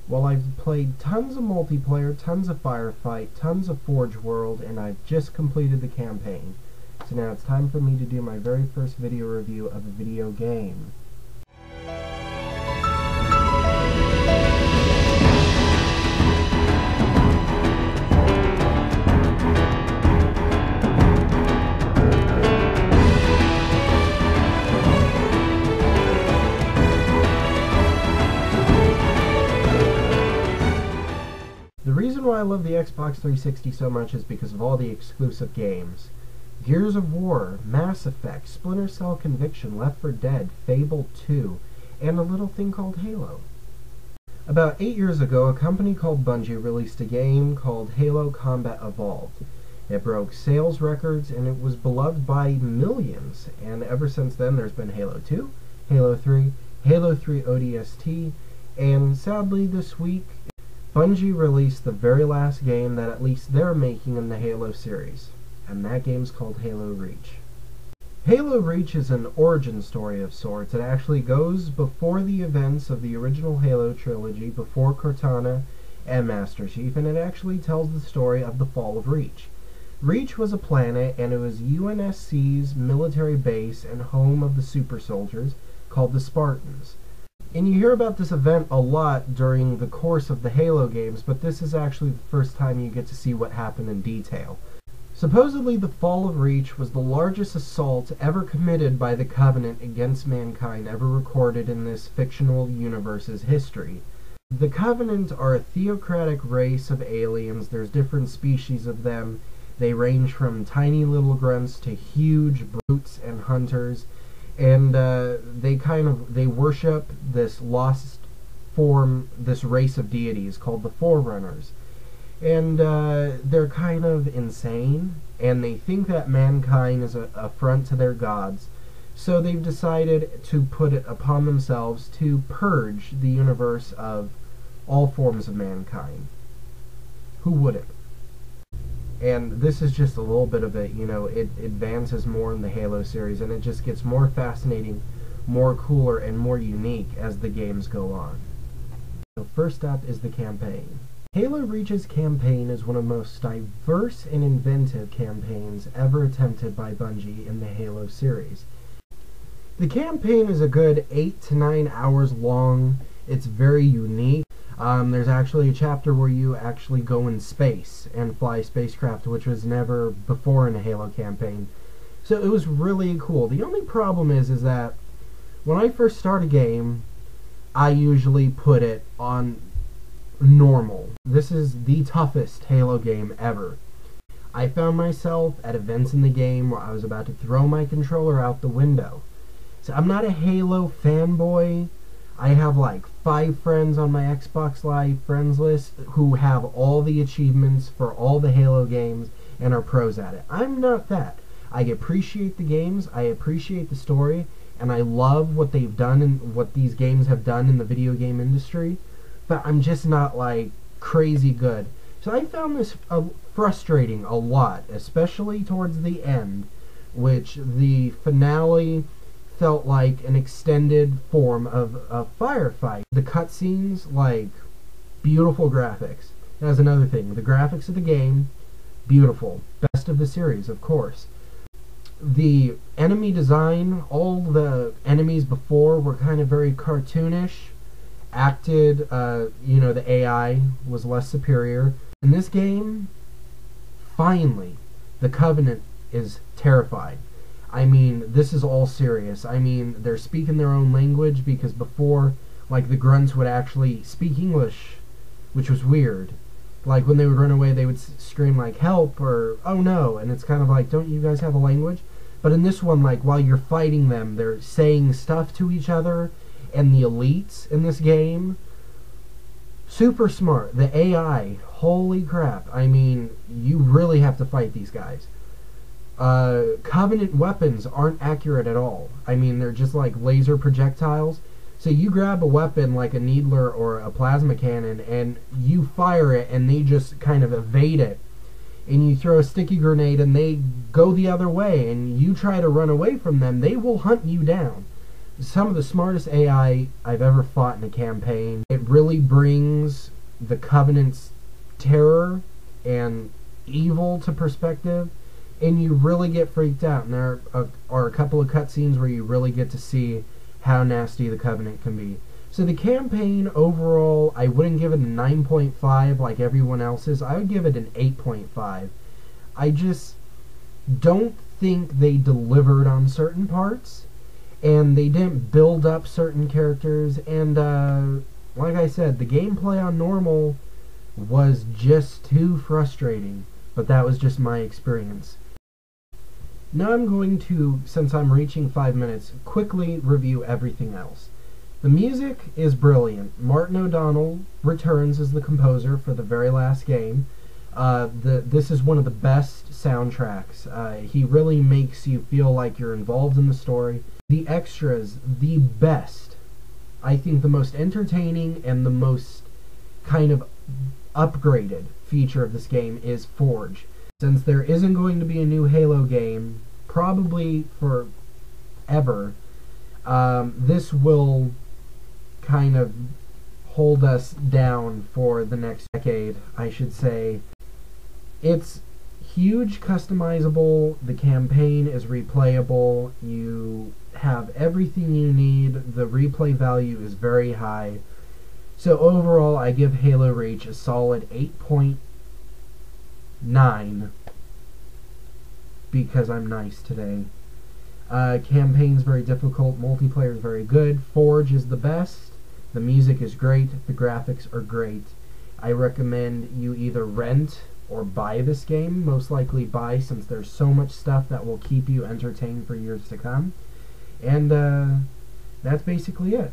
Well, I've played tons of multiplayer, tons of Firefight, tons of Forge World, and I've just completed the campaign. So now it's time for me to do my very first video review of a video game. The reason why I love the Xbox 360 so much is because of all the exclusive games. Gears of War, Mass Effect, Splinter Cell Conviction, Left 4 Dead, Fable 2, and a little thing called Halo. About 8 years ago, a company called Bungie released a game called Halo Combat Evolved. It broke sales records and it was beloved by millions, and ever since then there's been Halo 2, Halo 3, Halo 3 ODST, and sadly this week Bungie released the very last game that at least they're making in the Halo series, and that game's called Halo Reach. Halo Reach is an origin story of sorts. It actually goes before the events of the original Halo trilogy, before Cortana and Master Chief, and it actually tells the story of the fall of Reach. Reach was a planet, and it was UNSC's military base and home of the super soldiers called the Spartans. And you hear about this event a lot during the course of the Halo games, but this is actually the first time you get to see what happened in detail. Supposedly, the fall of Reach was the largest assault ever committed by the Covenant against mankind ever recorded in this fictional universe's history. The Covenant are a theocratic race of aliens. There's different species of them. They range from tiny little grunts to huge brutes and hunters. And they worship this lost form, this race of deities called the Forerunners. And they're kind of insane, and they think that mankind is an affront to their gods. So they've decided to put it upon themselves to purge the universe of all forms of mankind. Who wouldn't? And this is just a little bit of it, it advances more in the Halo series, and it just gets more fascinating, more cooler, and more unique as the games go on. So first up is the campaign. Halo Reach's campaign is one of the most diverse and inventive campaigns ever attempted by Bungie in the Halo series. The campaign is a good 8 to 9 hours long. It's very unique. There's actually a chapter where you actually go in space and fly spacecraft, which was never before in a Halo campaign. So it was really cool. The only problem is that when I first start a game, I usually put it on normal. This is the toughest Halo game ever. I found myself at events in the game where I was about to throw my controller out the window. So I'm not a Halo fanboy. I have like 5 friends on my Xbox Live friends list who have all the achievements for all the Halo games and are pros at it. I'm not that. I appreciate the games, I appreciate the story, and I love what they've done and what these games have done in the video game industry, but I'm just not like crazy good. So I found this frustrating a lot, especially towards the end, which the finale felt like an extended form of a firefight. The cutscenes, like, beautiful graphics. That's another thing. The graphics of the game, beautiful. Best of the series, of course. The enemy design, all the enemies before were kind of very cartoonish. Acted, the AI was less superior. In this game, finally, the Covenant is terrified. I mean, this is all serious. I mean, they're speaking their own language, because before, like, the grunts would actually speak English, which was weird. Like, when they would run away, they would scream, like, help, or, oh no, and it's kind of like, don't you guys have a language? But in this one, like, while you're fighting them, they're saying stuff to each other, and the elites in this game, super smart. The AI, holy crap. I mean, you really have to fight these guys. Covenant weapons aren't accurate at all. I mean, they're just like laser projectiles. So you grab a weapon like a needler or a plasma cannon and you fire it and they just kind of evade it. And you throw a sticky grenade and they go the other way and you try to run away from them, they will hunt you down. some of the smartest AI I've ever fought in a campaign. It really brings the Covenant's terror and evil to perspective, and you really get freaked out. And there are a couple of cutscenes where you really get to see how nasty the Covenant can be. So the campaign overall, I wouldn't give it a 9.5 like everyone else's. I would give it an 8.5. I just don't think they delivered on certain parts, and they didn't build up certain characters, and like I said, the gameplay on normal was just too frustrating, but that was just my experience. Now I'm going to, since I'm reaching 5 minutes, quickly review everything else. The music is brilliant. Martin O'Donnell returns as the composer for the very last game. This is one of the best soundtracks. He really makes you feel like you're involved in the story. The extras, the best. I think the most entertaining and the most kind of upgraded feature of this game is Forge. Since there isn't going to be a new Halo game, probably forever, this will kind of hold us down for the next decade, I should say. It's huge, customizable, the campaign is replayable, you have everything you need, the replay value is very high. So overall, I give Halo Reach a solid 8.9 because I'm nice today. Campaign's very difficult, multiplayer is very good, Forge is the best, the music is great, the graphics are great. I recommend you either rent or buy this game, most likely buy, since there's so much stuff that will keep you entertained for years to come. And that's basically it.